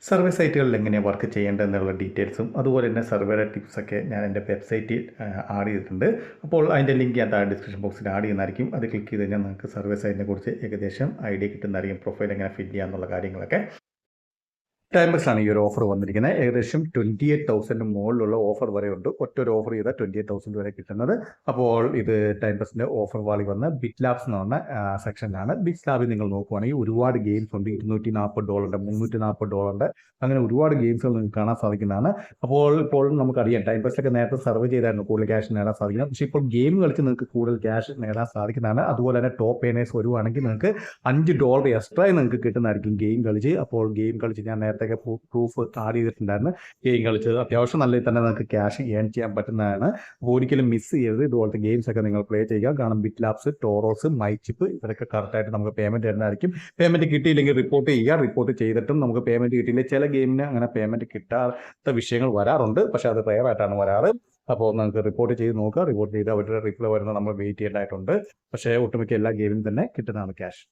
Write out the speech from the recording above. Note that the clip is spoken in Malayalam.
സർവേ സൈറ്റുകളിൽ എങ്ങനെയാണ് വർക്ക് ചെയ്യേണ്ടത് എന്നുള്ള ഡീറ്റെയിൽസും അതുപോലെ തന്നെ സർവേയുടെ ടിപ്സൊക്കെ ഞാൻ എൻ്റെ വെബ്സൈറ്റിൽ ആഡ് ചെയ്തിട്ടുണ്ട്. അപ്പോൾ അതിൻ്റെ ലിങ്ക് ഞാൻ താഴെ ഡിസ്ക്രിപ്ഷൻ ബോക്സിൽ ആഡ് ചെയ്യുന്നതായിരിക്കും. അത് ക്ലിക്ക് ചെയ്ത് കഴിഞ്ഞാൽ നിങ്ങൾക്ക് സർവേ സൈറ്റിനെ കുറിച്ച് ഏകദേശം ഐഡിയ കിട്ടുന്നതായിരിക്കും. പ്രൊഫൈൽ എങ്ങനെ ഫില്ല് ചെയ്യാന്നുള്ള കാര്യങ്ങളൊക്കെ. ടൈംബസിലാണ് ഈ ഒരു ഓഫർ വന്നിരിക്കുന്നത്. ഏകദേശം 28,000 മുകളിലുള്ള ഓഫർ വരെ ഉണ്ട്. ഒറ്റൊരു ഓഫർ ചെയ്താൽ 28,000 വരെ കിട്ടുന്നത്. അപ്പോൾ ഇത് ടൈംബസിൻ്റെ ഓഫർ വാളി വന്ന ബിറ്റ് ലാബ്സ് എന്ന് പറഞ്ഞ സെക്ഷനിലാണ്. ബിറ്റ് ലാബിൽ നിങ്ങൾ നോക്കുവാണെങ്കിൽ ഒരുപാട് ഗെയിംസ് ഉണ്ട്. $240, $340, അങ്ങനെ ഒരുപാട് ഗെയിംസുകൾ നിങ്ങൾക്ക് കാണാൻ സാധിക്കുന്നതാണ്. ഇപ്പോൾ നമുക്കറിയാം ടൈംബസിലൊക്കെ നേരത്തെ സർവേ ചെയ്തായിരുന്നു കൂടുതൽ ക്യാഷ് നേടാൻ സാധിക്കുന്നത്. പക്ഷേ ഇപ്പോൾ ഗെയിം കളിച്ച് നിങ്ങൾക്ക് കൂടുതൽ ക്യാഷ് നേടാൻ സാധിക്കുന്നതാണ്. അതുപോലെ തന്നെ ടോപ്പ് ഏണേഴ്സ് വരുവാണെങ്കിൽ നിങ്ങൾക്ക് $5 എക്സ്ട്രാ നിങ്ങൾക്ക് കിട്ടുന്നതായിരിക്കും ഗെയിം കളിച്ച്. അപ്പോൾ ഗെയിം കളിച്ച് ഞാൻ നേരത്തെ പ്രൂഫ് ആഡ് ചെയ്തിട്ടുണ്ടായിരുന്നു. ഗെയിം കളിച്ചത് അത്യാവശ്യം നല്ല തന്നെ നിങ്ങൾക്ക് ക്യാഷ് ഏൺ ചെയ്യാൻ പറ്റുന്നതാണ്. അപ്പോൾ ഒരിക്കലും മിസ് ചെയ്യരുത്. ഇതുപോലത്തെ ഗെയിംസ് ഒക്കെ നിങ്ങൾ പ്ലേ ചെയ്യുക. കാരണം ബിറ്റ് ലാബ്സ്, ടോറോസ്, മൈച്ചിപ്പ് ഇവരൊക്കെ കറക്റ്റായിട്ട് നമുക്ക് പേയ്മെന്റ് തരുന്നതായിരിക്കും. പേയ്മെന്റ് കിട്ടിയില്ലെങ്കിൽ റിപ്പോർട്ട് ചെയ്യുക. റിപ്പോർട്ട് ചെയ്തിട്ടും നമുക്ക് പേയ്മെന്റ് കിട്ടിയില്ല. ചില ഗെയിമിന് അങ്ങനെ പേയ്മെന്റ് കിട്ടാത്ത വിഷയങ്ങൾ വരാറുണ്ട്. പക്ഷെ അത് റെയർ ആയിട്ടാണ് വരാറ്. അപ്പോൾ നമുക്ക് റിപ്പോർട്ട് ചെയ്ത് നോക്കുക. റിപ്പോർട്ട് ചെയ്ത് അവരുടെ റിപ്ലൈ വരുന്നത് നമ്മൾ വെയിറ്റ് ചെയ്യേണ്ടതായിട്ടുണ്ട്. പക്ഷേ ഒട്ടുമിക്ക എല്ലാ ഗെയിമിനും തന്നെ കിട്ടുന്നതാണ് ക്യാഷ്.